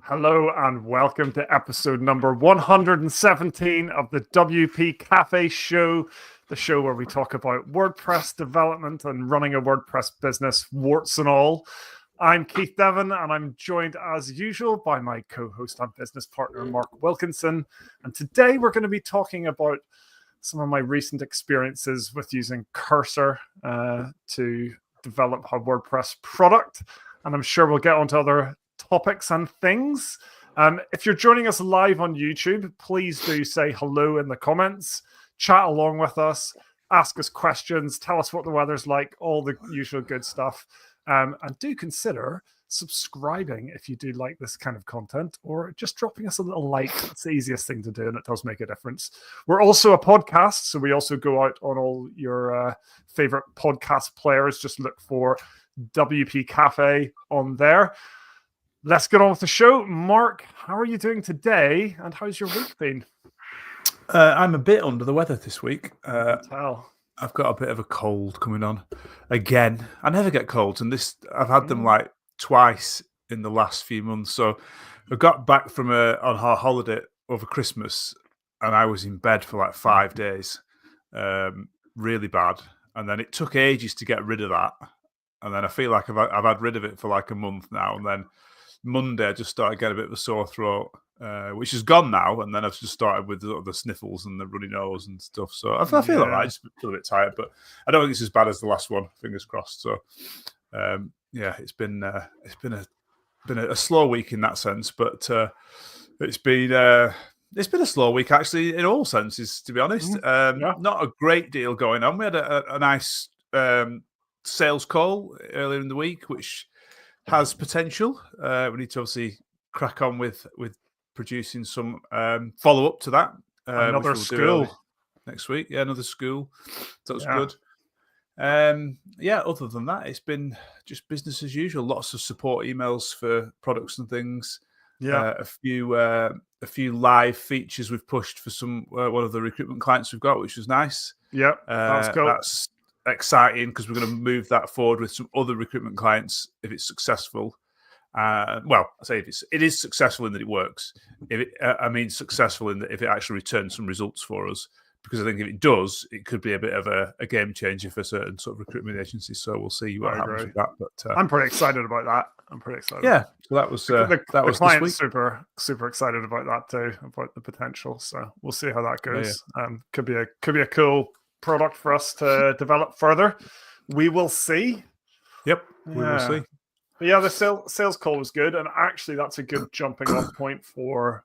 Hello and welcome to episode number 117 of the WP Café show, the show where we talk about WordPress development and running a WordPress business, warts and all. I'm Keith Devon, and I'm joined as usual by my co-host and business partner, Mark Wilkinson. And today we're going to be talking about some of my recent experiences with using Cursor to develop a WordPress product. And I'm sure we'll get onto other topics and things. If you're joining us live on YouTube, please do say hello in the comments, chat along with us, ask us questions, tell us what the weather's like, all the usual good stuff. And do consider subscribing if you do like this kind of content, or just dropping us a little like. That's the easiest thing to do, and it does make a difference. We're also a podcast, so we also go out on all your favorite podcast players. Just look for WP Café on there. Let's get on with the show. Mark, how are you doing today, and how's your week been? I'm a bit under the weather this week. I've got a bit of a cold coming on again. I never get colds, and I've had them like twice in the last few months. So I got back from on our holiday over Christmas, and I was in bed for like 5 days, really bad. And then it took ages to get rid of that, and then I feel like I've had rid of it for like a month now, and then Monday I just started getting a bit of a sore throat, which is gone now, and then I've just started with the sniffles and the runny nose and stuff. So I feel all right, just feel a bit tired, but I don't think it's as bad as the last one. Fingers crossed. So it's been a slow week in that sense, but it's been a slow week actually in all senses, to be honest. Not a great deal going on. We had a nice sales call earlier in the week, which has potential. We need to obviously crack on with producing some follow-up to that. Another school next week. Yeah, another school. So that's good. Other than that, it's been just business as usual. Lots of support emails for products and things. A few live features we've pushed for one of the recruitment clients we've got, which was nice. That's cool. That's exciting because we're going to move that forward with some other recruitment clients if it's successful. I say it is successful in that it works. Successful in that if it actually returns some results for us, because I think if it does, it could be a bit of a game changer for certain sort of recruitment agencies. So we'll see what happens with that. But I'm pretty excited about that. Yeah, so that was the client's super excited about that too, about the potential. So we'll see how that goes. Could be a cool product for us to develop further. We will see. Yep, we will see. But yeah, the sales call was good, and actually that's a good jumping off point for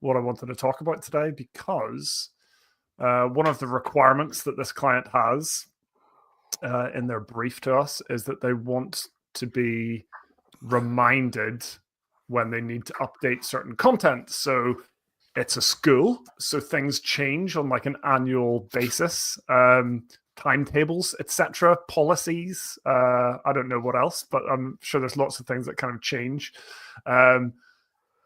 what I wanted to talk about today, because one of the requirements that this client has in their brief to us is that they want to be reminded when they need to update certain content. So it's a school, so things change on like an annual basis. Timetables, etc., policies. I don't know what else, but I'm sure there's lots of things that kind of change. And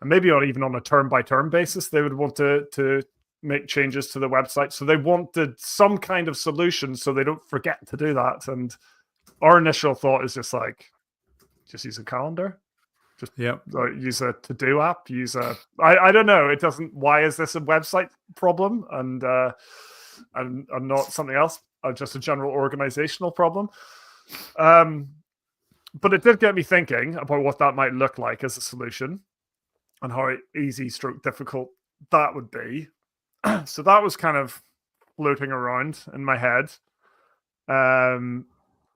maybe not even on a term-by-term basis, they would want to make changes to the website. So they wanted some kind of solution so they don't forget to do that. And our initial thought is just use a calendar. Just use a to-do app. I don't know. It doesn't. Why is this a website problem and not something else? Just a general organizational problem. But it did get me thinking about what that might look like as a solution and how easy / difficult that would be. So that was kind of floating around in my head. And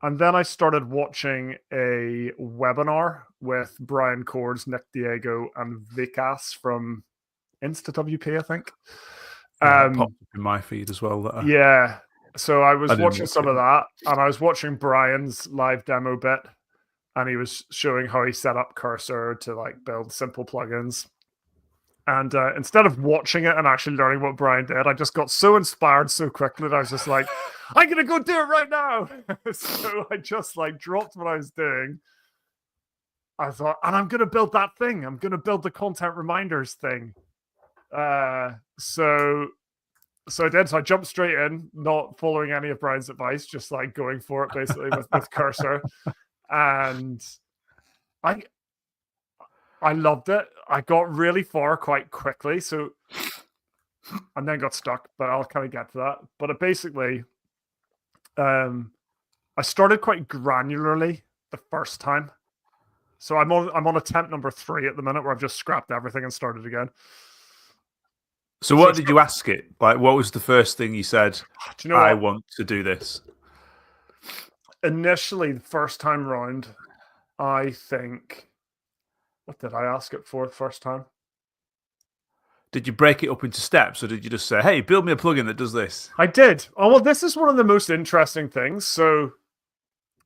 then I started watching a webinar with Brian Cords, Nick Diego, and Vikas from InstaWP, I think. Popped up in my feed as well. So I was watching some of that, and I was watching Brian's live demo bit, and he was showing how he set up Cursor to like build simple plugins. And instead of watching it and actually learning what Brian did, I just got so inspired so quickly that I was just like, I'm going to go do it right now. So I just like dropped what I was doing. I thought, and I'm going to build that thing. I'm going to build the content reminders thing. So I did. So I jumped straight in, not following any of Brian's advice, just like going for it basically with Cursor. And I I loved it. I got really far quite quickly, and then got stuck, but I'll kind of get to that. But it basically, I started quite granularly the first time. So I'm on attempt number 3 at the minute, where I've just scrapped everything and started again. So what did you ask it? Like, what was the first thing you said? Do you know I what? want to do this. Initially, the first time round, I think, what did I ask it for the first time? Did you break it up into steps, or did you just say, hey, build me a plugin that does this? I did. Oh, well, this is one of the most interesting things. So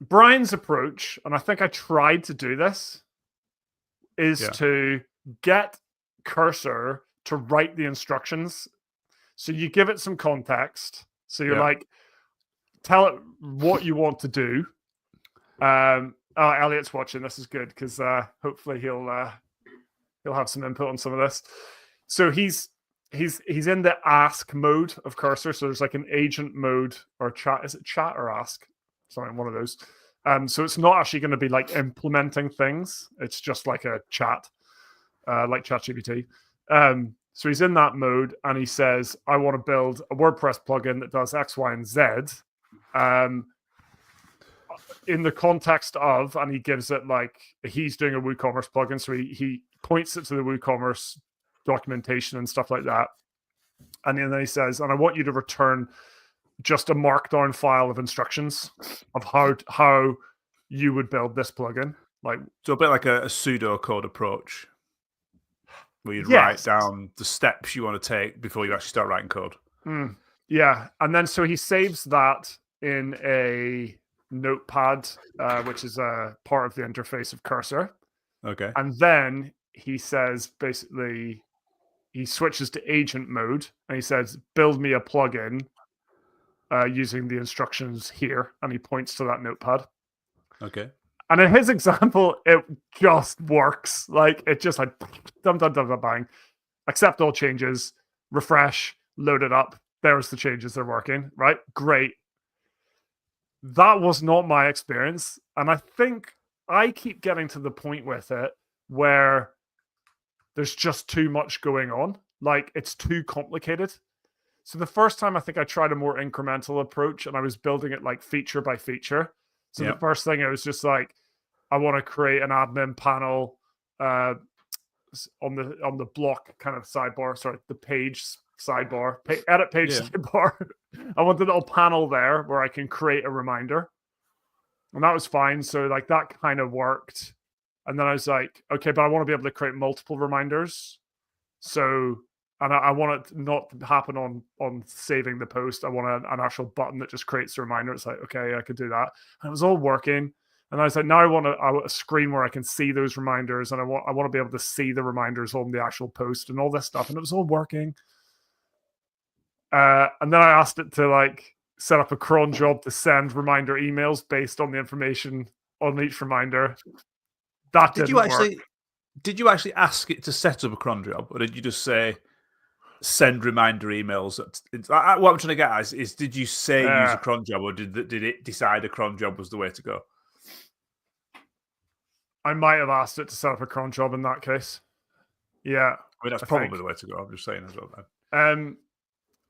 Brian's approach, and I think I tried to do this, is to get Cursor to write the instructions. So you give it some context. So you're like, tell it what you want to do. Elliot's watching. This is good because hopefully he'll have some input on some of this. So he's in the ask mode of Cursor. So there's like an agent mode or chat. Is it chat or ask? Sorry, one of those. So it's not actually going to be like implementing things. It's just like a chat, like ChatGPT. So he's in that mode and he says, I want to build a WordPress plugin that does X, Y, and Z. In the context of, and he gives it like, he's doing a WooCommerce plugin. So he points it to the WooCommerce documentation and stuff like that. And then he says, and I want you to return just a markdown file of instructions of how you would build this plugin. Like, so a bit like a pseudocode approach, where you'd write down the steps you want to take before you actually start writing code. Yeah. And then so he saves that in a notepad, which is a part of the interface of Cursor. Okay. And then he says, basically, he switches to agent mode and he says, build me a plugin using the instructions here. And he points to that notepad. Okay. And in his example, it just works. Like, it just like, dum, dum, dum, dum, bang. Accept all changes, refresh, load it up. There's the changes, they're working, right? Great. That was not my experience. And I think I keep getting to the point with it where there's just too much going on. Like, it's too complicated. So the first time I think I tried a more incremental approach and I was building it like feature by feature. So the first thing, it was just like, I want to create an admin panel on the block kind of sidebar, sorry, the page sidebar, edit page sidebar. I want a little panel there where I can create a reminder. And that was fine. So like that kind of worked. And then I was like, okay, but I want to be able to create multiple reminders. So, and I want it not to happen on saving the post. I want an actual button that just creates a reminder. It's like, okay, I could do that. And it was all working. And I was like, now I want a screen where I can see those reminders, and I want to be able to see the reminders on the actual post and all this stuff. And it was all working. And then I asked it to like set up a cron job to send reminder emails based on the information on each reminder. That didn't work. Did you actually ask it to set up a cron job, or did you just say send reminder emails? What I'm trying to get at is did you say use a cron job, or did it decide a cron job was the way to go? I might have asked it to set up a cron job in that case. Yeah. I mean, that's probably the way to go. I'm just saying as well, then.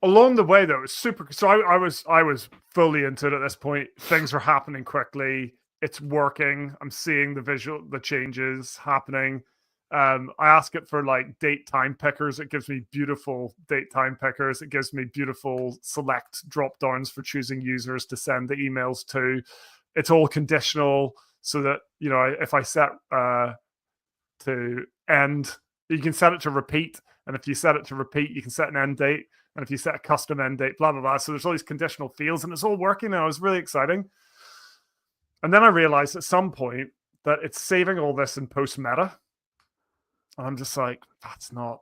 Along the way, though, it was super. So I was fully into it at this point. Things were happening quickly. It's working. I'm seeing the changes happening. I ask it for like date time pickers. It gives me beautiful date time pickers. It gives me beautiful select drop downs for choosing users to send the emails to. It's all conditional, so that if I set to end, you can set it to repeat, and if you set it to repeat, you can set an end date. And if you set a custom end date, blah, blah, blah. So there's all these conditional fields, and it's all working. And it was really exciting. And then I realized at some point that it's saving all this in post meta. And I'm just like, that's not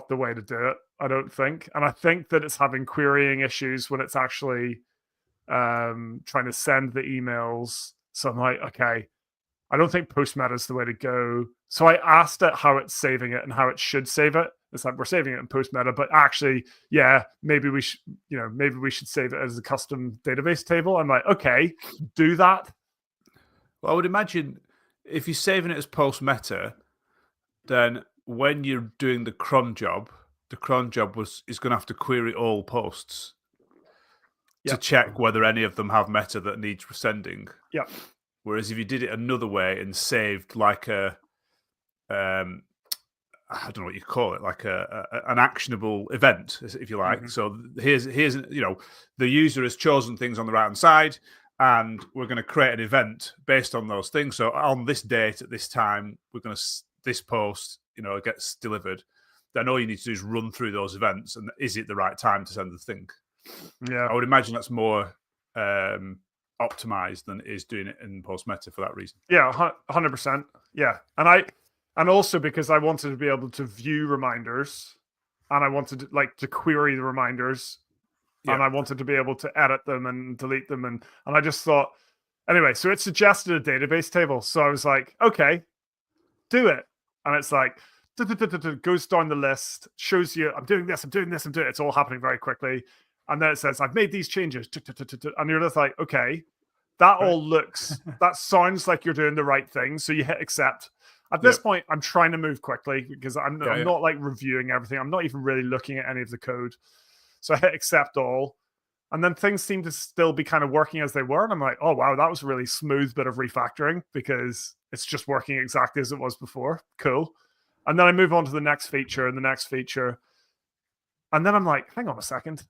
the way to do it, I don't think. And I think that it's having querying issues when it's actually trying to send the emails. So I'm like, okay, I don't think post meta is the way to go. So I asked it how it's saving it and how it should save it. It's like, we're saving it in post meta, but actually, maybe we should save it as a custom database table. I'm like, okay, do that. Well, I would imagine if you're saving it as post meta, then when you're doing the cron job, the cron job is going to have to query all posts to check whether any of them have meta that needs sending. Yeah. Whereas if you did it another way and saved like a, I don't know what you call it, like an actionable event, if you like. So here's the user has chosen things on the right hand side, and we're going to create an event based on those things. So on this date at this time, we're going to this post, gets delivered. Then all you need to do is run through those events, and is it the right time to send the thing? Yeah, I would imagine that's more optimized than it is doing it in post meta for that reason. Yeah, 100%. Yeah, and also because I wanted to be able to view reminders, and I wanted to query the reminders, and I wanted to be able to edit them and delete them, and I just thought, anyway, so it suggested a database table, so I was like, okay, do it, and it's like goes down the list, shows you I'm doing this, I'm doing this, I'm doing it. It's all happening very quickly, and then it says I've made these changes, and you're just like, okay, that all looks, that sounds like you're doing the right thing, so you hit accept. At this point, I'm trying to move quickly because I'm not like reviewing everything. I'm not even really looking at any of the code. So I hit accept all. And then things seem to still be kind of working as they were. And I'm like, oh, wow, that was a really smooth bit of refactoring because it's just working exactly as it was before. Cool. And then I move on to the next feature and the next feature. And then I'm like, hang on a second.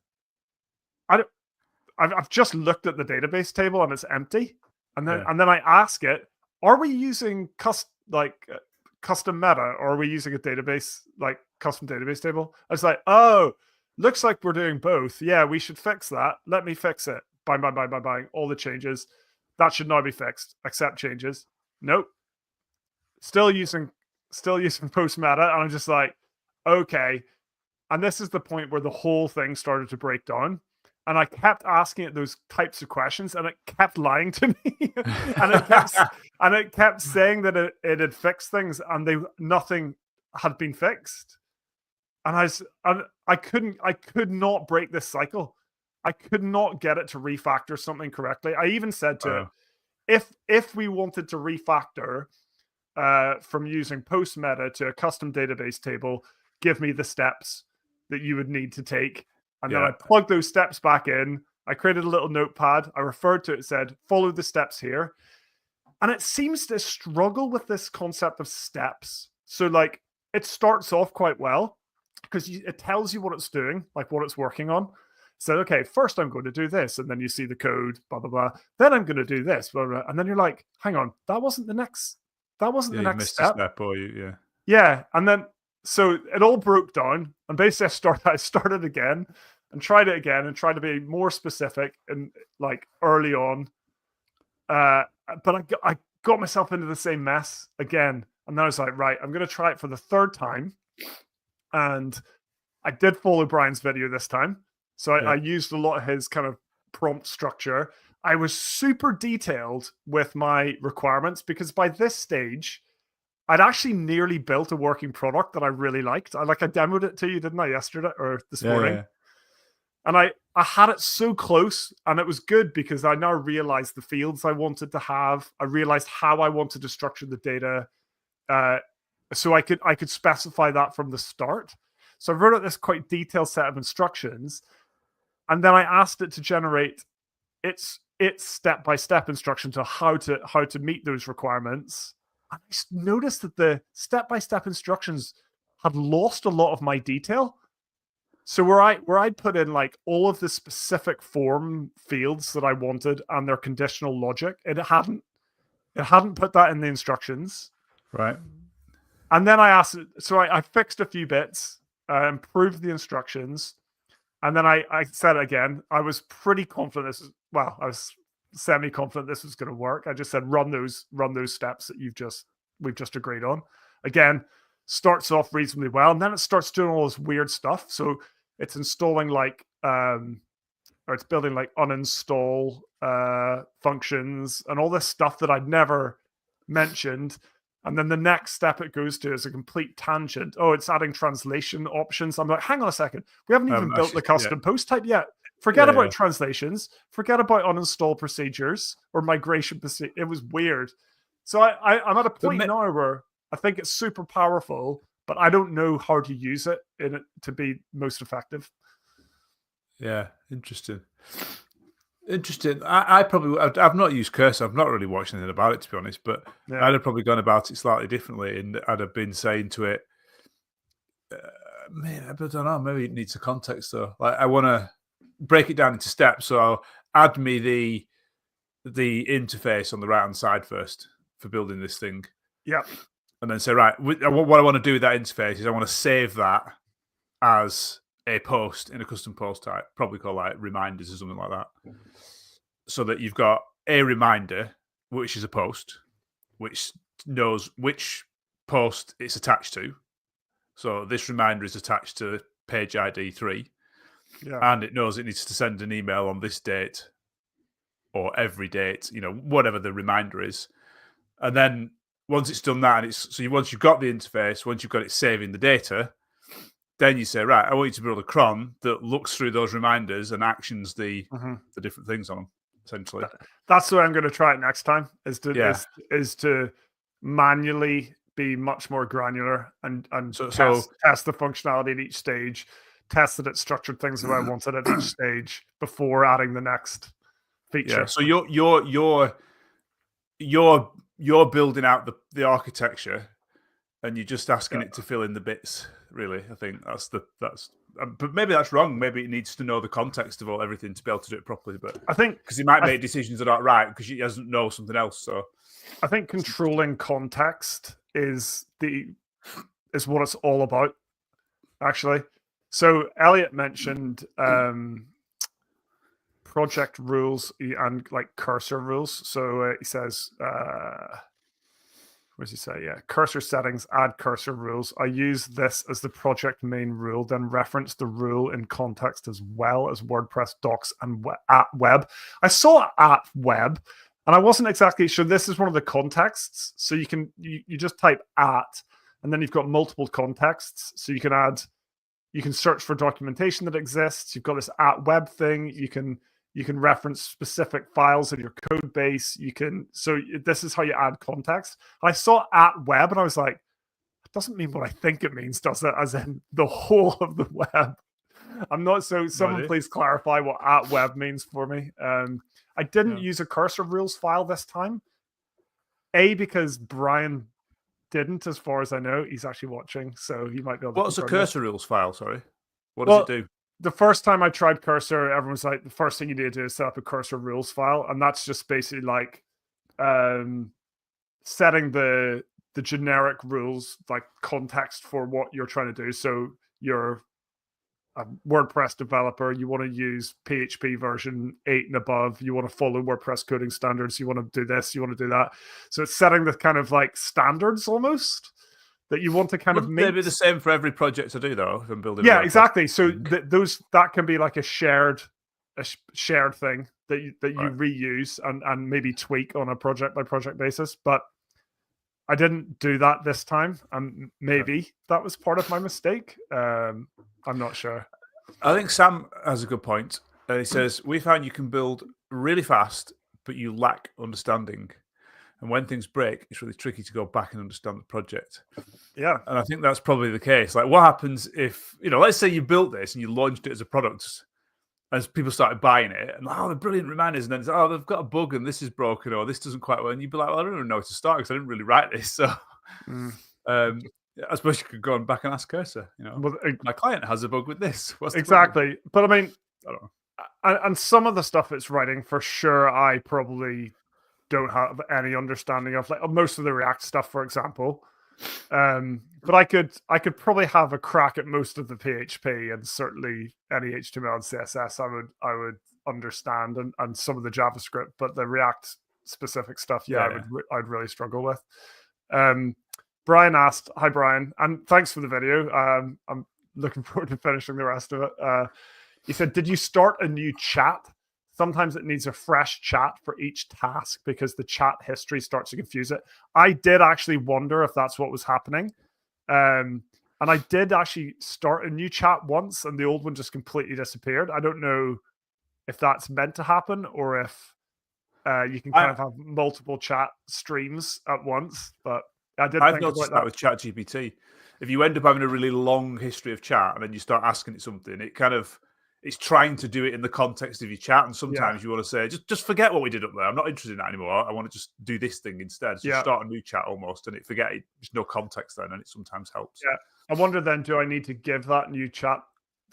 I've just looked at the database table and it's empty. And then I ask it, are we using custom meta, or are we using a database, like custom database table? I was like, oh, looks like we're doing both. Yeah, we should fix that. Let me fix it. Bang, all the changes. That should now be fixed. Accept changes. Nope. Still using post meta. And I'm just like, okay. And this is the point where the whole thing started to break down. And I kept asking it those types of questions, and it kept lying to me. and it kept saying that it had fixed things, and nothing had been fixed. And I could not break this cycle. I could not get it to refactor something correctly. I even said to it, if we wanted to refactor from using post meta to a custom database table, give me the steps that you would need to take. And then I plugged those steps back in. I created a little notepad. I referred to it, said, follow the steps here. And it seems to struggle with this concept of steps. So like it starts off quite well because it tells you what it's doing, like what it's working on. So, okay, first I'm going to do this. And then you see the code, blah, blah, blah. Then I'm going to do this, blah, blah. And then you're like, hang on, that wasn't the next step. Yeah. And then, so it all broke down, and basically I started again and tried it again and tried to be more specific and like early on. But I got myself into the same mess again. And then I was like, right, I'm going to try it for the third time. And I did follow Brian's video this time. So I used a lot of his kind of prompt structure. I was super detailed with my requirements because by this stage, I'd actually nearly built a working product that I really liked. I demoed it to you, didn't I, yesterday or this morning? Yeah. And I had it so close, and it was good because I now realized the fields I wanted to have. I realized how I wanted to structure the data. So I could specify that from the start. So I wrote out this quite detailed set of instructions, and then I asked it to generate its step-by-step instructions on how to meet those requirements. And I noticed that the step-by-step instructions had lost a lot of my detail. So where I'd put in like all of the specific form fields that I wanted and their conditional logic, it hadn't put that in the instructions. Right. And then I asked it, so I fixed a few bits, improved the instructions, and then I said it again. I was pretty confident I was semi-confident this was going to work. I just said run those steps that we've just agreed on. Again, starts off reasonably well, and then it starts doing all this weird stuff. So it's installing or it's building like uninstall functions and all this stuff that I'd never mentioned. And then the next step it goes to is a complete tangent. Oh, it's adding translation options. I'm like, hang on a second. We haven't even built the custom post type yet. Forget about translations. Forget about uninstall procedures or migration procedures. It was weird. So I'm at a point now where I think it's super powerful, but I don't know how to use it in it to be most effective. Yeah, interesting. Interesting. I've not used Cursor. I've not really watched anything about it, to be honest. But I'd have probably gone about it slightly differently, and I'd have been saying to it, I don't know. Maybe it needs a context though. Like I want to break it down into steps. So add me the interface on the right hand side first for building this thing. Yeah. And then say, right, what I want to do with that interface is I want to save that as a post in a custom post type, probably called like reminders or something like that. So that you've got a reminder, which is a post, which knows which post it's attached to. So this reminder is attached to page ID 3. Yeah. And it knows it needs to send an email on this date or every date, whatever the reminder is. And then once it's done that, once you've got the interface, once you've got it saving the data, then you say, right, I want you to build a cron that looks through those reminders and actions the different things on them, essentially. That's the way I'm going to try it next time, is to manually be much more granular and test the functionality at each stage, test that it structured things the way I wanted at each stage before adding the next feature. Yeah. So you're building out the architecture, and you're just asking it to fill in the bits. Really, I think that's. But maybe that's wrong. Maybe it needs to know the context of everything to be able to do it properly. But I think because he might make decisions that aren't right because he doesn't know something else. So I think controlling context is what it's all about, actually. So Elliot mentioned project rules and like cursor rules. So he says, what does he say? Yeah, cursor settings, add cursor rules. I use this as the project main rule, then reference the rule in context as well as WordPress docs and at web. I saw at web, and I wasn't exactly sure. This is one of the contexts. So you can you just type at, and then you've got multiple contexts. So you can search for documentation that exists. You've got this at web thing. You can reference specific files in your code base. So this is how you add context. And I saw at web and I was like, it doesn't mean what I think it means, does it? As in the whole of the web. I'm not so. Someone please clarify what at web means for me. I didn't use a cursor rules file this time. Because Brian didn't, as far as I know. He's actually watching, so he might be able to. What's a cursor rules file? Sorry, what does it do? The first time I tried cursor, everyone's like, the first thing you need to do is set up a cursor rules file, and that's just basically like setting the generic rules, like context for what you're trying to do. So you're a WordPress developer, you want to use PHP version 8 and above, you want to follow WordPress coding standards, you want to do this, you want to do that. So it's setting the kind of like standards almost that you want to kind of make. Maybe the same for every project I do, though. If I'm building. Yeah, exactly. So that can be like a shared thing that you reuse and maybe tweak on a project by project basis. But I didn't do that this time, and maybe that was part of my mistake. I'm not sure. I think Sam has a good point. He says, we found you can build really fast, but you lack understanding. And when things break, it's really tricky to go back and understand the project. Yeah. And I think that's probably the case. Like, what happens if, let's say you built this and you launched it as a product, as people started buying it, and they're brilliant reminders, and then it's, they've got a bug and this is broken, or this doesn't quite work. And you'd be like, well, I don't even know where to start because I didn't really write this. So I suppose you could go back and ask Cursor, my client has a bug with this. Exactly. But I mean, I don't know. And some of the stuff it's writing, for sure, I probably don't have any understanding of, like most of the React stuff, for example. But I could probably have a crack at most of the PHP, and certainly any HTML and CSS I would understand, and some of the JavaScript, but the React specific stuff, I'd really struggle with. Brian asked, hi Brian, and thanks for the video. I'm looking forward to finishing the rest of it. He said, did you start a new chat? Sometimes it needs a fresh chat for each task because the chat history starts to confuse it. I did actually wonder if that's what was happening. And I did actually start a new chat once, and the old one just completely disappeared. I don't know if that's meant to happen or if you can kind of have multiple chat streams at once. But I did I've think noticed about that with ChatGPT. If you end up having a really long history of chat and then you start asking it something, it's trying to do it in the context of your chat. And sometimes you want to say, just forget what we did up there. I'm not interested in that anymore. I want to just do this thing instead. So start a new chat almost, and there's no context then, and it sometimes helps. Yeah. I wonder then, do I need to give that new chat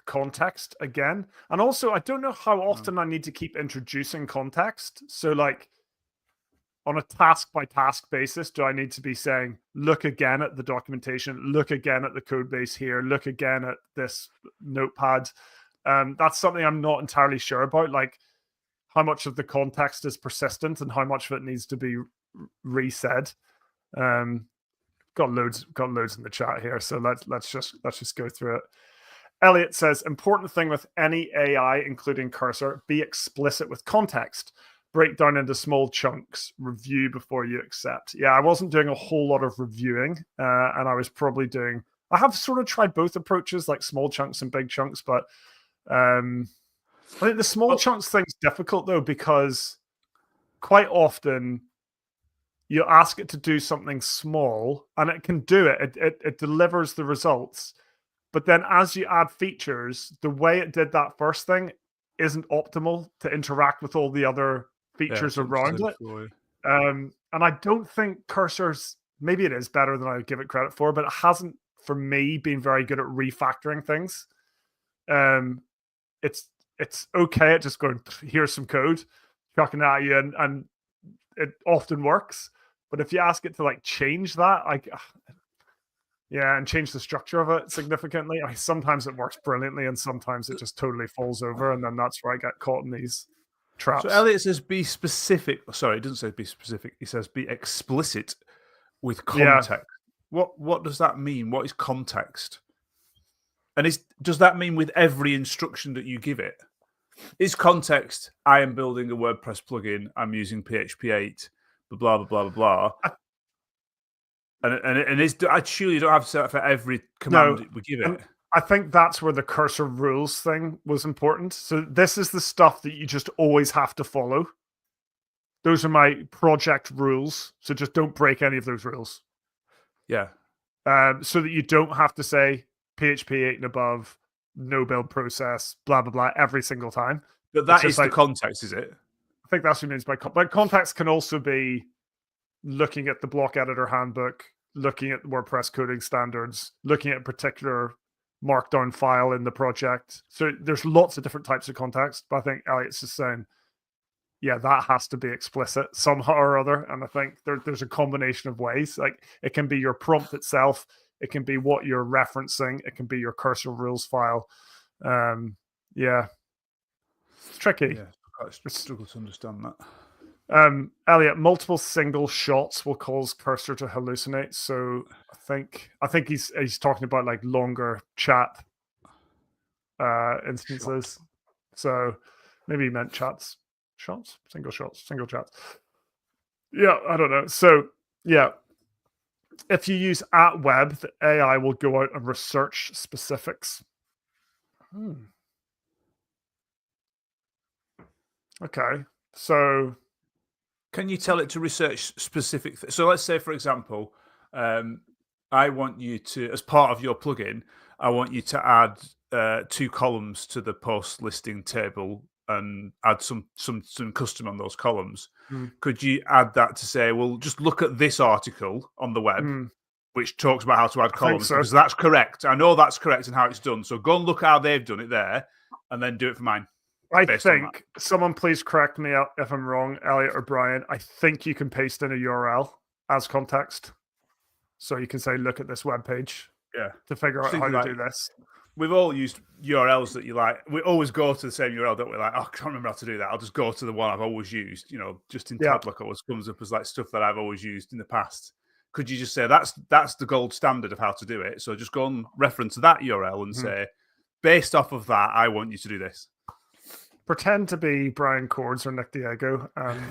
context again? And also, I don't know how often I need to keep introducing context. So like on a task by task basis, do I need to be saying, look again at the documentation, look again at the code base here, look again at this notepad? That's something I'm not entirely sure about, like how much of the context is persistent and how much of it needs to be resaid. Got loads in the chat here, so let's just go through it. Elliot says, important thing with any AI, including Cursor, be explicit with context. Break down into small chunks. Review before you accept. Yeah, I wasn't doing a whole lot of reviewing, and I was probably doing. I have sort of tried both approaches, like small chunks and big chunks, but I think the small chunks thing's difficult though, because quite often you ask it to do something small and it can do it. It delivers the results. But then as you add features, the way it did that first thing isn't optimal to interact with all the other features around it. And I don't think Cursor's, maybe it is better than I would give it credit for, but it hasn't, for me, been very good at refactoring things. It's okay at just going, here's some code, chucking it at you, and it often works. But if you ask it to like change that, and change the structure of it significantly, sometimes it works brilliantly and sometimes it just totally falls over, and then that's where I get caught in these traps. So Elliot says be specific. Sorry, it doesn't say be specific. He says be explicit with context. Yeah. What does that mean? What is context? And does that mean with every instruction that you give it? Is context, I am building a WordPress plugin, I'm using PHP 8, blah, blah, blah, blah, blah. And I surely don't have to set it for every command we give it. I think that's where the Cursor rules thing was important. So this is the stuff that you just always have to follow. Those are my project rules. So just don't break any of those rules. Yeah. So that you don't have to say PHP 8 and above, no build process, blah, blah, blah, every single time. But that is the context, is it? I think that's what it means by context. But context can also be looking at the block editor handbook, looking at WordPress coding standards, looking at a particular markdown file in the project. So there's lots of different types of context. But I think Elliot's just saying, yeah, that has to be explicit somehow or other. And I think there's a combination of ways. Like it can be your prompt itself. It can be what you're referencing. It can be your Cursor rules file. It's tricky. Yeah, I struggle to understand that. Elliot, multiple single shots will cause Cursor to hallucinate. So I think he's talking about like longer chat instances. So maybe he meant shots, single chats. Yeah, I don't know. So yeah. If you use @web, the AI will go out and research specifics. Okay, so can you tell it to research specific things? So let's say, for example, I want you to, as part of your plugin, I want you to add 2 columns to the post listing table and add some custom on those columns. Could you add that to say, well, just look at this article on the web, which talks about how to add columns, because that's correct. I know that's correct and how it's done. So go and look how they've done it there and then do it for mine. I think, someone please correct me if I'm wrong, Elliot or Brian, I think you can paste in a URL as context. So you can say, look at this web page to figure out how to do this. We've all used URLs that you like. We always go to the same URL, don't we? Like, I can't remember how to do that. I'll just go to the one I've always used. Just in Tablock always comes up as like stuff that I've always used in the past. Could you just say that's the gold standard of how to do it? So just go and reference that URL and say, based off of that, I want you to do this. Pretend to be Brian Cords or Nick Diego. And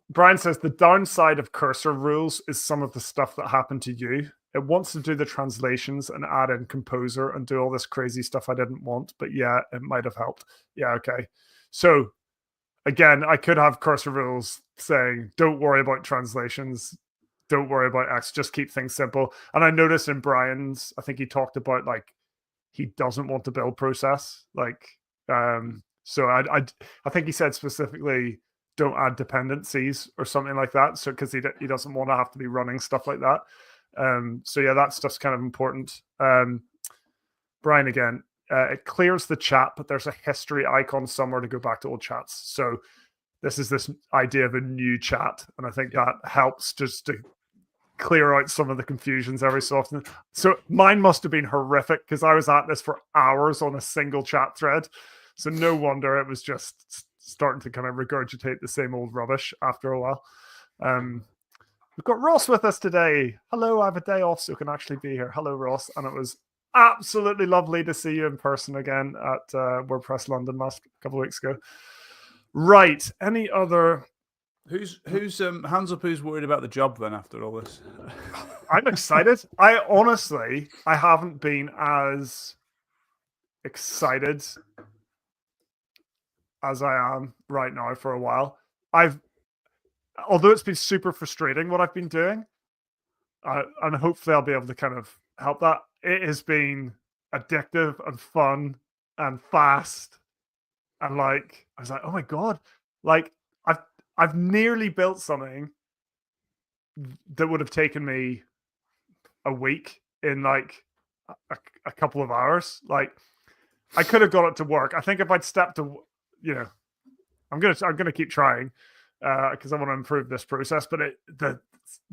Brian says the downside of Cursor rules is some of the stuff that happened to you. It wants to do the translations and add in Composer and do all this crazy stuff I didn't want, but it might have helped. Yeah, okay. So again, I could have Cursor rules saying, don't worry about translations, don't worry about X, just keep things simple. And I noticed in Brian's, I think he talked about like he doesn't want to build process. Like, so I think he said specifically don't add dependencies or something like that. So because he doesn't want to have to be running stuff like that. So yeah, that stuff's kind of important. Brian again, it clears the chat, but there's a history icon somewhere to go back to old chats. So this is this idea of a new chat, and I think that helps just to clear out some of the confusions every so often. So mine must have been horrific because I was at this for hours on a single chat thread. So no wonder it was just starting to kind of regurgitate the same old rubbish after a while. We've got Ross with us today. Hello, I have a day off, so can actually be here. Hello, Ross. And it was absolutely lovely to see you in person again at WordPress London last couple of weeks ago. Right. Any other... Who's hands up? Who's worried about the job then after all this? I'm excited. I haven't been as excited as I am right now for a while. Although it's been super frustrating what I've been doing, and hopefully I'll be able to kind of help that. It has been addictive and fun and fast, and like I was like, oh my god, like I've nearly built something that would have taken me a week in like a couple of hours. Like I could have got it to work. I think if I'd stepped to, I'm gonna keep trying because I want to improve this process. But the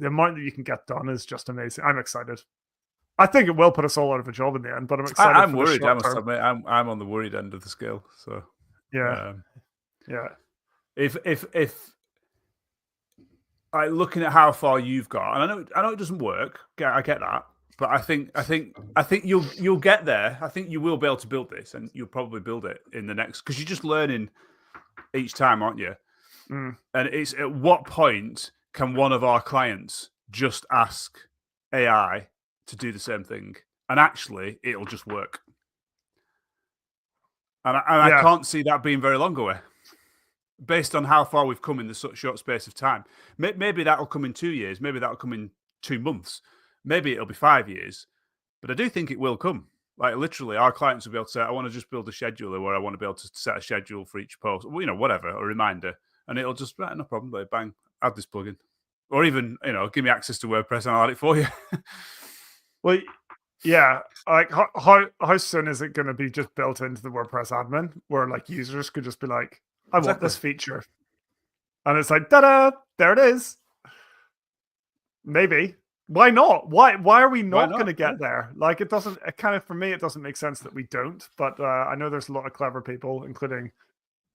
amount that you can get done is just amazing. I'm excited. I think it will put us all out of a job in the end, but I'm excited. I'm worried. I must admit, I'm on the worried end of the scale. So yeah. If looking at how far you've got, and I know it doesn't work. I get that, but I think you'll get there. I think you will be able to build this, and you'll probably build it in the next, because you're just learning each time, aren't you? And it's at what point can one of our clients just ask AI to do the same thing, and actually it'll just work? And I can't see that being very long away, based on how far we've come in this short space of time. Maybe that'll come in 2 years. Maybe that'll come in 2 months. Maybe it'll be 5 years. But I do think it will come. Like literally, our clients will be able to say, I want to just build a scheduler where I want to be able to set a schedule for each post, whatever, a reminder. And it'll just, right, no problem, bang, add this plugin. Or even, give me access to WordPress and I'll add it for you. Well, yeah, like how soon is it going to be just built into the WordPress admin where like users could just be like, I want this feature, and it's like, ta-da, there it is. Maybe. Why not? Why are we not going to get there? Like it doesn't. For me, it doesn't make sense that we don't. But I know there's a lot of clever people, including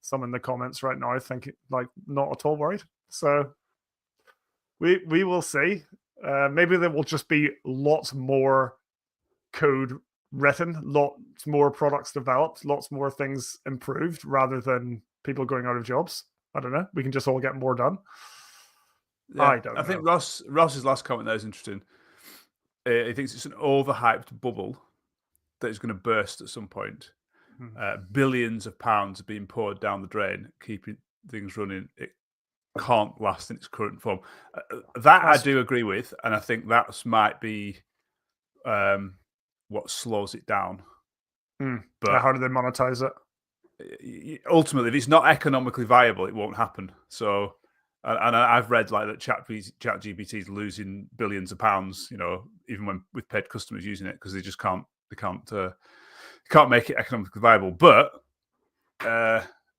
some in the comments right now, think like not at all worried. So we will see. Maybe there will just be lots more code written, lots more products developed, lots more things improved, rather than people going out of jobs. I don't know. We can just all get more done. Yeah, I don't know. I think Ross's last comment there is interesting. He thinks it's an overhyped bubble that is going to burst at some point. Billions of pounds are being poured down the drain, keeping things running. It can't last in its current form. I do agree with, and I think that might be what slows it down. But how do they monetize it? Ultimately, if it's not economically viable, it won't happen. So, and I've read like that ChatGPT is losing billions of pounds, even when with paid customers using it, because they just can't make it economically viable. But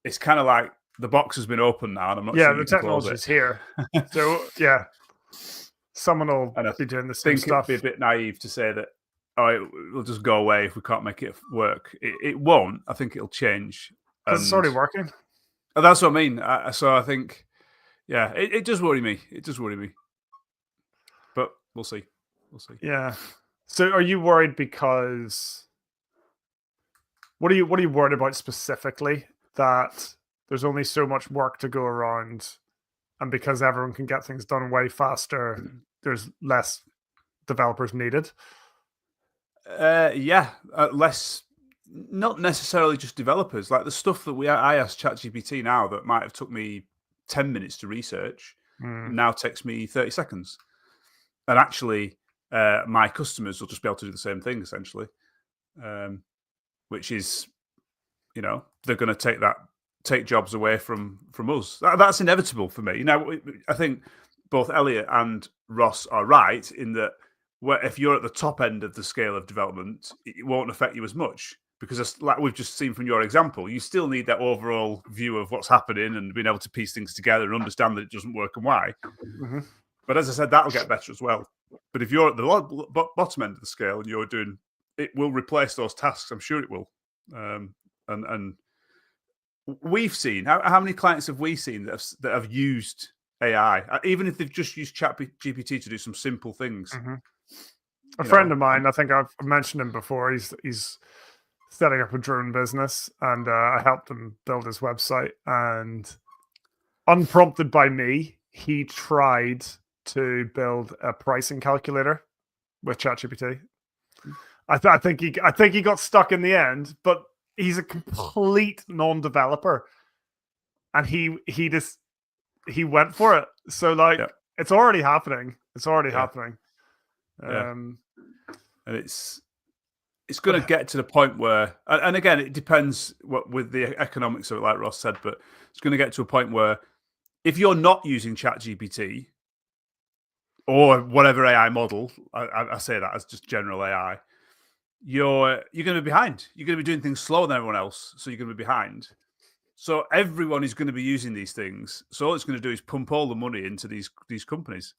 it's kind of like the box has been opened now, and I'm not. Yeah, the technology is here. So yeah, someone will be doing the same stuff. It'd be a bit naive to say that it will just go away if we can't make it work. It won't. I think it'll change. Because it's already working. That's what I mean. So I think, yeah, it does worry me. It does worry me. But we'll see. Yeah. So are you worried because... What are you worried about specifically? That there's only so much work to go around, and because everyone can get things done way faster, there's less developers needed? Less, not necessarily just developers. Like the stuff that I asked ChatGPT now that might have took me 10 minutes to research Mm. now takes me 30 seconds. And actually, my customers will just be able to do the same thing, essentially, which is, they're going to take jobs away from us. That's inevitable for me. Now, I think both Elliot and Ross are right in that if you're at the top end of the scale of development, it won't affect you as much. Because like we've just seen from your example, you still need that overall view of what's happening and being able to piece things together and understand that it doesn't work and why. Mm-hmm. But as I said, that'll get better as well. But if you're at the bottom end of the scale and you're doing, it will replace those tasks. I'm sure it will. And we've seen, how many clients have we seen that have used AI, even if they've just used ChatGPT to do some simple things? Mm-hmm. A friend of mine, I think I've mentioned him before, he's setting up a drone business, and I helped him build his website, and unprompted by me, he tried to build a pricing calculator with ChatGPT. I think he got stuck in the end, but he's a complete non-developer, and he went for it. So it's already happening. It's already happening. And it's going to get to the point where, and again, it depends with the economics of it, like Ross said, but it's going to get to a point where if you're not using ChatGPT or whatever AI model, I say that as just general AI, you're going to be behind. You're going to be doing things slower than everyone else, so you're going to be behind. So everyone is going to be using these things. So all it's going to do is pump all the money into these companies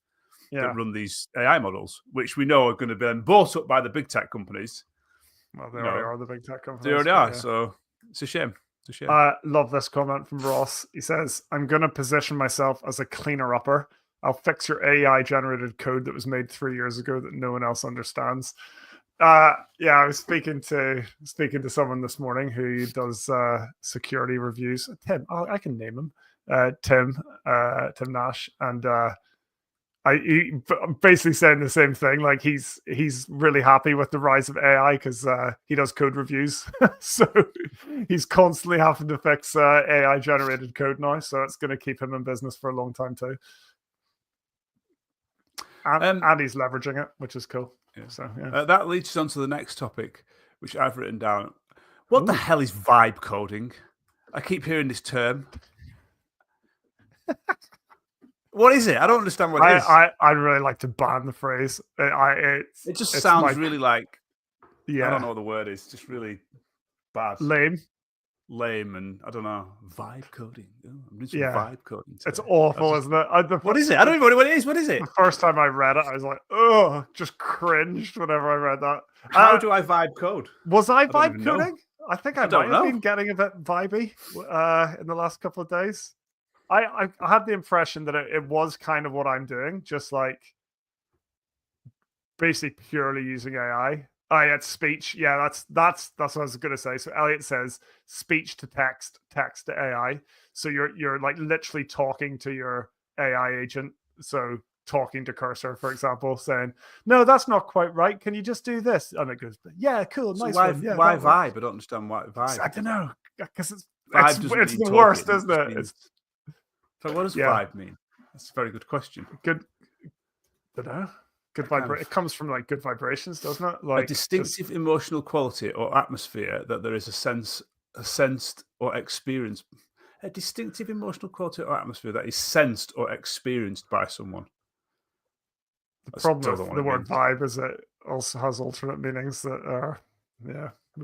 that run these AI models, which we know are going to be then bought up by the big tech companies. Well, they already are the big tech companies. They already are, so it's a shame. It's a shame. I love this comment from Ross. He says, I'm going to position myself as a cleaner-upper. I'll fix your AI-generated code that was made 3 years ago that no one else understands. I was speaking to someone this morning who does security reviews. Tim, I can name him. Tim Nash, and he basically saying the same thing. Like he's really happy with the rise of AI because he does code reviews, so he's constantly having to fix AI generated code now. So it's going to keep him in business for a long time too. And he's leveraging it, which is cool. Yeah. So that leads us on to the next topic, which I've written down. What the hell is vibe coding? I keep hearing this term. What is it? I don't understand what it is. I'd really like to ban the phrase. It just sounds really like, I don't know what the word is. Just really bad. Lame, and I don't know. Vibe coding. Oh, I'm doing some vibe coding today. It's awful, isn't it? What is it? I don't even know what it is. What is it? The first time I read it, I was like, oh, just cringed whenever I read that. How do I vibe code? Was I vibe coding? I think I might have been getting a bit vibey in the last couple of days. I had the impression that it was kind of what I'm doing, just like basically purely using AI. It's speech. Yeah, that's what I was going to say. So Elliot says speech to text, text to AI. So you're like literally talking to your AI agent. So talking to Cursor, for example, saying, "No, that's not quite right. Can you just do this?" And it goes, "Yeah, cool, nice one." Yeah, why vibe? I don't understand why vibe. I don't know, because it's the worst, isn't it? So what does vibe mean? That's a very good question. Good. I don't know. Good vibration. It comes from like good vibrations, doesn't it? Like a distinctive emotional quality or atmosphere that there is a sensed or experienced. A distinctive emotional quality or atmosphere that is sensed or experienced by someone. The problem with the word vibe is it also has alternate meanings that are, we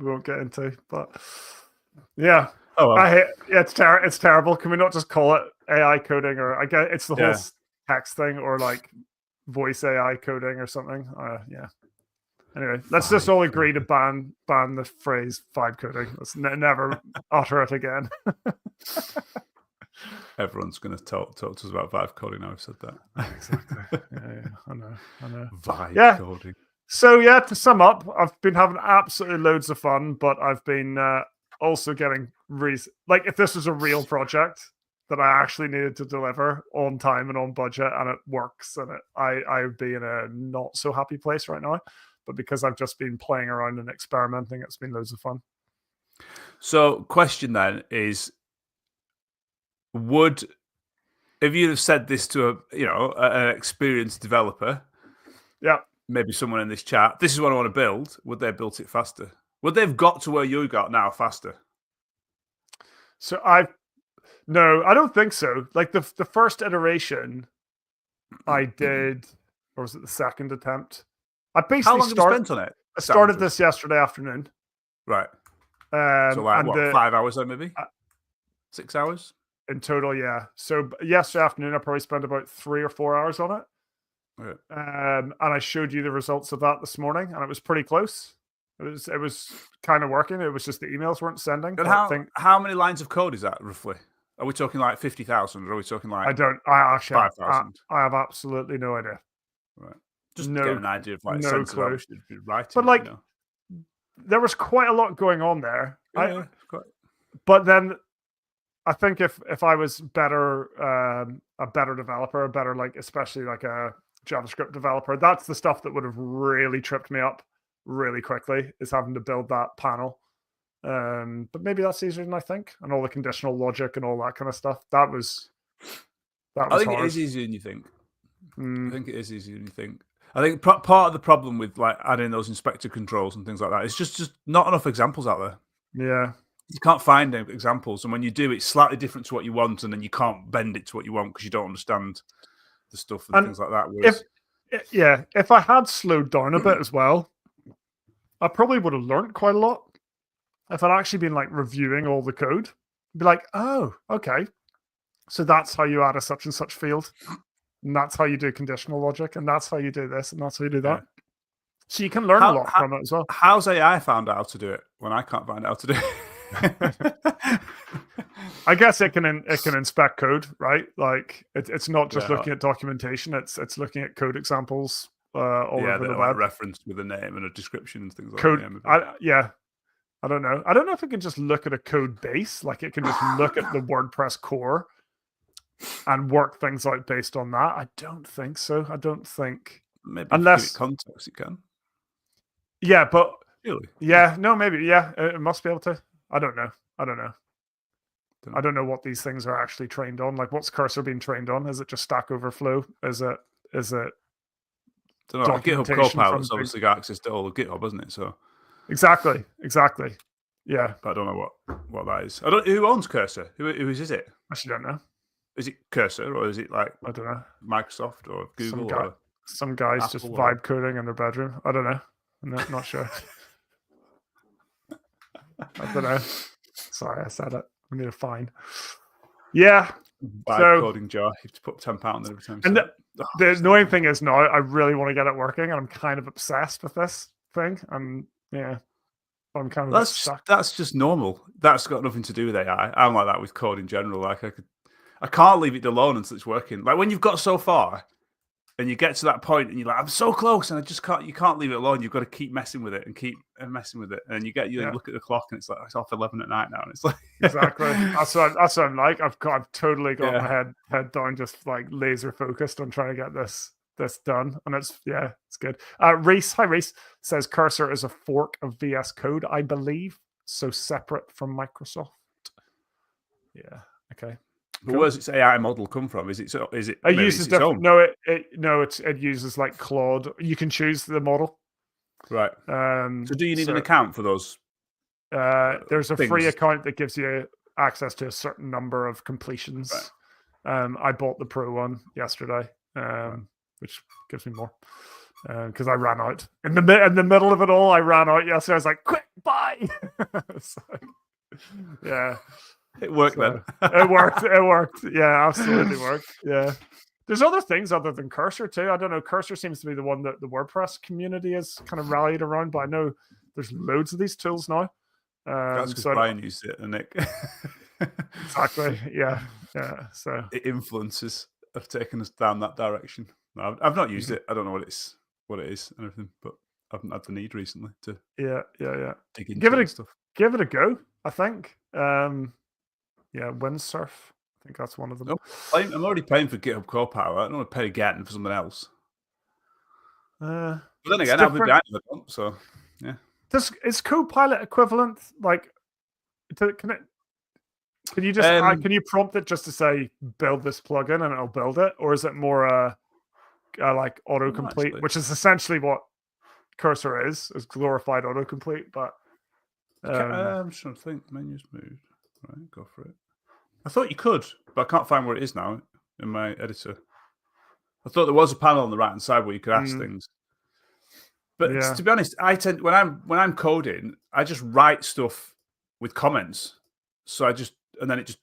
won't get into. But yeah, it's terrible. Can we not just call it AI coding, or I guess it's the whole text thing, or like voice AI coding or something? Anyway, let's just all agree to ban the phrase vibe coding. Let's never utter it again. Everyone's going to talk to us about vibe coding now. I've said that. Exactly. I know. Vibe coding. So to sum up, I've been having absolutely loads of fun, but I've been also getting like if this was a real project that I actually needed to deliver on time and on budget, and it works, and I would be in a not so happy place right now. But because I've just been playing around and experimenting, it's been loads of fun. So, question then is, would if you'd have said this to an experienced developer, yeah, maybe someone in this chat, this is what I want to build, would they have built it faster? Would they have got to where you got now faster? So no, I don't think so. Like the first iteration I did, or was it the second attempt? I basically How long have you spent on it? I started this yesterday afternoon. Right. So And what, 5 hours then maybe? 6 hours? In total, yeah. So yesterday afternoon, I probably spent about 3 or 4 hours on it. Okay. And I showed you the results of that this morning, and it was pretty close. It was kind of working. It was just the emails weren't sending. And how many lines of code is that roughly? Are we talking like 50,000, or are we talking like I actually 5,000? I have absolutely no idea. Right. Just get an idea of like sense of how we should be writing. But like, there was quite a lot going on there. Yeah, but then I think if I was better, a better developer, a better especially like a JavaScript developer, that's the stuff that would have really tripped me up really quickly, is having to build that panel. But maybe that's easier than I think, and all the conditional logic and all that kind of stuff. I think hard. It is easier than you think. I think it is easier than you think. I think part of the problem with like adding those inspector controls and things like that is just not enough examples out there. Yeah. You can't find examples, and when you do, it's slightly different to what you want, and then you can't bend it to what you want because you don't understand the stuff and things like that. Whereas... if I had slowed down a bit as well, I probably would have learned quite a lot. If I'd actually been like reviewing all the code, I'd be like, oh, okay, so that's how you add a such and such field, and that's how you do conditional logic, and that's how you do this, and that's how you do that. Yeah. So you can learn a lot from it as well. How's AI found out how to do it when I can't find out how to do it? I guess it can inspect code, right? Like it's not just looking at documentation; it's looking at code examples all over the web, referenced with a name and a description and things like code. that. I don't know. I don't know if it can just look at a code base, like it can just look at the WordPress core and work things out based on that. I don't think so. I don't think maybe unless give it context, it can. Yeah, but really, maybe it must be able to. I don't know. I don't know what these things are actually trained on. Like, what's Cursor being trained on? Is it just Stack Overflow? Is it? Don't know. GitHub Copilot's obviously got access to all of GitHub, hasn't it? So exactly. Yeah, but I don't know what that is. I don't. Who owns Cursor? Who is it? I actually don't know. Is it Cursor or is it like I don't know, Microsoft or Google? Some guys Apple just vibe coding in their bedroom. I don't know. I'm not sure. I don't know. Sorry, I said it. I need a fine. Yeah. Vibe coding jar. You have to put £10 every time. And the annoying thing is now I really want to get it working, and I'm kind of obsessed with this thing. I'm kind of stuck. That's just normal. That's got nothing to do with AI. I'm like that with code in general. Like I can't leave it alone until it's working. Like when you've got so far and you get to that point and you're like, I'm so close, and you can't leave it alone. You've got to keep messing with it and keep messing with it. And you look at the clock and it's like, it's off 11 at night now. And it's like, exactly. That's what I'm like. I've totally got my head down, just like laser focused on trying to get this done. And it's good. Reese says Cursor is a fork of VS Code, I believe. So separate from Microsoft. Yeah. Okay. But where's its AI model come from? Is it? It uses different. No, it uses like Claude. You can choose the model. Right. So do you need an account for those? There's a free account that gives you access to a certain number of completions. Right. I bought the Pro one yesterday, which gives me more because I ran out in the middle of it all. I ran out yesterday. I was like, "Quick, buy!" So, yeah. It worked then. It worked. Yeah, absolutely worked. Yeah. There's other things other than Cursor too. I don't know. Cursor seems to be the one that the WordPress community has kind of rallied around, but I know there's loads of these tools now. That's because Brian used it, and Nick. Exactly. Yeah. So influencers have taken us down that direction. No, I've not used it. I don't know what it is and everything, but I haven't had the need recently to dig into stuff. Give it a go, I think. Windsurf. I think that's one of them. I'm already paying for GitHub Copilot. I don't want to pay again for something else. But then again, I'll be behind the dump, so yeah. Is Copilot equivalent? Like, can it? Can you just can you prompt it just to say build this plugin and it'll build it, or is it more like autocomplete, which is essentially what Cursor is glorified autocomplete? But I'm just trying to think. Menus moved. Right, go for it. I thought you could, but I can't find where it is now in my editor. I thought there was a panel on the right hand side where you could ask things. But to be honest, I tend when I'm coding, I just write stuff with comments. So and then it just,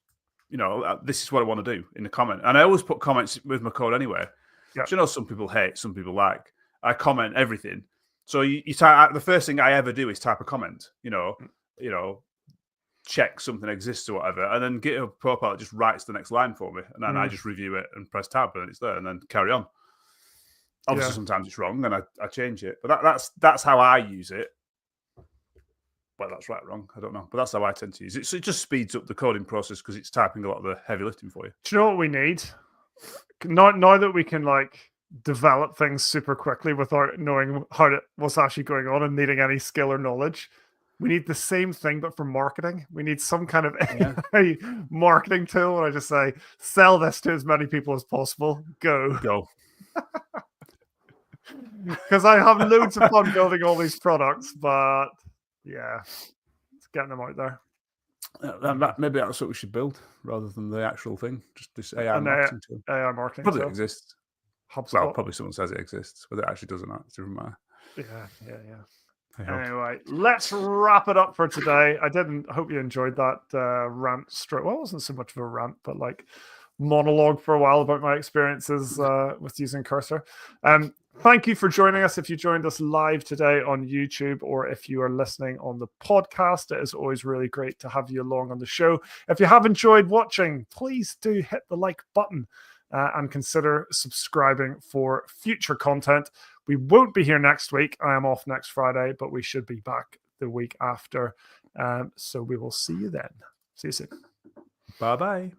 this is what I want to do in the comment. And I always put comments with my code anyway. Yep. So, some people hate, some people like. I comment everything. So you type, the first thing I ever do is type a comment, check something exists or whatever, and then GitHub Copilot just writes the next line for me, and then I just review it and press tab, and it's there, and then carry on. Obviously, sometimes it's wrong, and I change it, but that's how I use it. Well, that's right, wrong, I don't know, but that's how I tend to use it. So it just speeds up the coding process because it's typing a lot of the heavy lifting for you. Do you know what we need? Now that we can develop things super quickly without knowing what's actually going on and needing any skill or knowledge. We need the same thing, but for marketing. We need some kind of AI marketing tool. And I just say, sell this to as many people as possible. Go. Because I have loads of fun building all these products, but it's getting them out there. Maybe that's what we should build rather than the actual thing. Just this AI marketing tool. AI marketing probably tool. Exists. HubSpot. Well, probably someone says it exists, whether it actually does or not. It doesn't matter. Yeah. Anyway, let's wrap it up for today. I hope you enjoyed that rant. Well, it wasn't so much of a rant, but monologue for a while about my experiences with using Cursor. Thank you for joining us. If you joined us live today on YouTube, or if you are listening on the podcast, it is always really great to have you along on the show. If you have enjoyed watching, please do hit the like button and consider subscribing for future content. We won't be here next week. I am off next Friday, but we should be back the week after. So we will see you then. See you soon. Bye-bye.